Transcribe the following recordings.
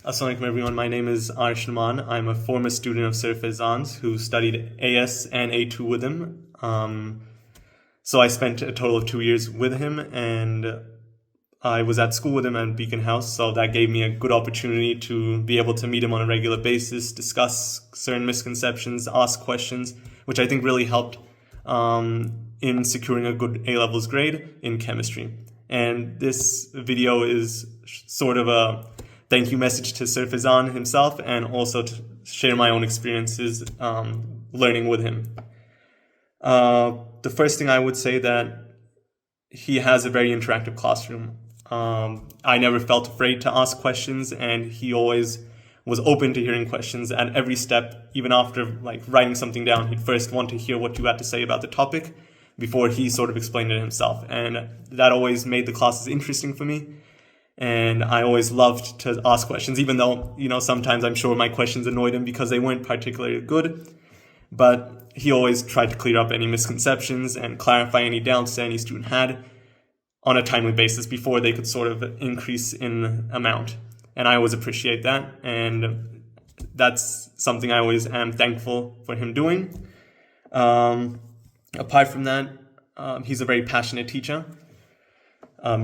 Assalamualaikum everyone, my name is Arsh Naman. I'm a former student of Sir Faizan's who studied AS and A2 with him. So I spent a total of 2 years with him, and I was at school with him at Beacon House, so that gave me a good opportunity to be able to meet him on a regular basis, discuss certain misconceptions, ask questions, which I think really helped in securing a good A-levels grade in chemistry. And this video is sort of a thank you message to Sir Faizan himself, and also to share my own experiences learning with him. The first thing I would say that he has a very interactive classroom. I never felt afraid to ask questions, and he always was open to hearing questions at every step. Even after writing something down, he'd first want to hear what you had to say about the topic before he sort of explained it himself. And that always made the classes interesting for me. And I always loved to ask questions, even though, sometimes I'm sure my questions annoyed him because they weren't particularly good. But he always tried to clear up any misconceptions and clarify any doubts that any student had on a timely basis before they could sort of increase in amount. And I always appreciate that. And that's something I always am thankful for him doing. Apart from that, he's a very passionate teacher.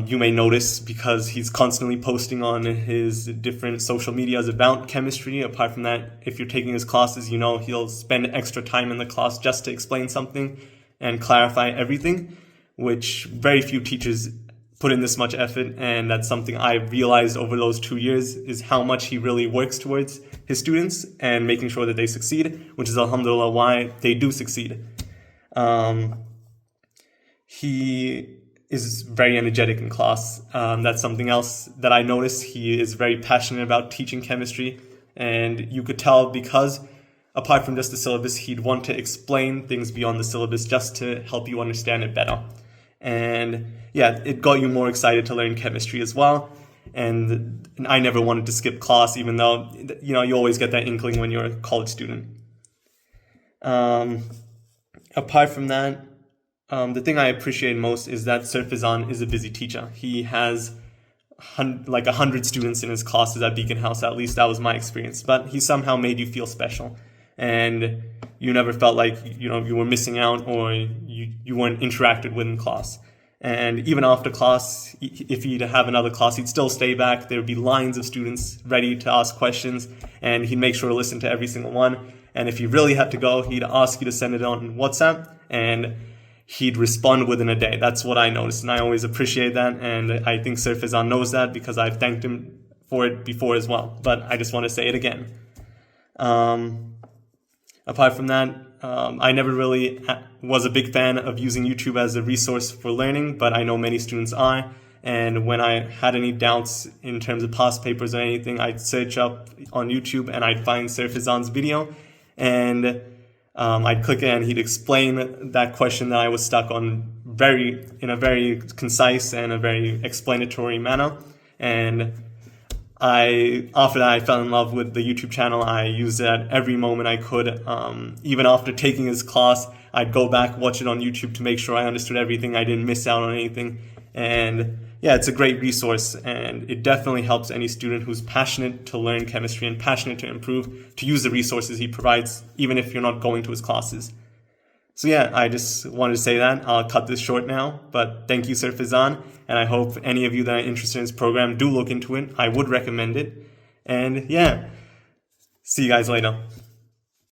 You may notice because he's constantly posting on his different social medias about chemistry. Apart from that, if you're taking his classes, he'll spend extra time in the class just to explain something and clarify everything, which very few teachers put in this much effort. And that's something I realized over those 2 years is how much he really works towards his students and making sure that they succeed, which is alhamdulillah why they do succeed. He is very energetic in class. That's something else that I noticed. He is very passionate about teaching chemistry, and you could tell because apart from just the syllabus, he'd want to explain things beyond the syllabus just to help you understand it better. And yeah, it got you more excited to learn chemistry as well. And I never wanted to skip class, even though, you always get that inkling when you're a college student. Apart from that, the thing I appreciate most is that Sir Faizan is a busy teacher. He has 100 students in his classes at Beacon House, at least that was my experience. But he somehow made you feel special. And you never felt like, you were missing out or you weren't interacted with in class. And even after class, if he'd have another class, he'd still stay back. There would be lines of students ready to ask questions, and he'd make sure to listen to every single one. And if you really had to go, he'd ask you to send it on WhatsApp, and he'd respond within a day. That's what I noticed, and I always appreciate that. And I think Sir Faizan knows that because I've thanked him for it before as well. But I just want to say it again. Apart from that, I never really was a big fan of using YouTube as a resource for learning, but I know many students are. And when I had any doubts in terms of past papers or anything, I'd search up on YouTube and I'd find Sir Faizan's video, and I'd click it and he'd explain that question that I was stuck on in a very concise and a very explanatory manner. And after that, I fell in love with the YouTube channel. I used it at every moment I could. Even after taking his class, I'd go back, watch it on YouTube to make sure I understood everything. I didn't miss out on anything. And yeah, it's a great resource, and it definitely helps any student who's passionate to learn chemistry and passionate to improve to use the resources he provides, even if you're not going to his classes. So yeah, I just wanted to say that. I'll cut this short now, but thank you, Sir Faizan, and I hope any of you that are interested in this program do look into it. I would recommend it. And yeah, see you guys later.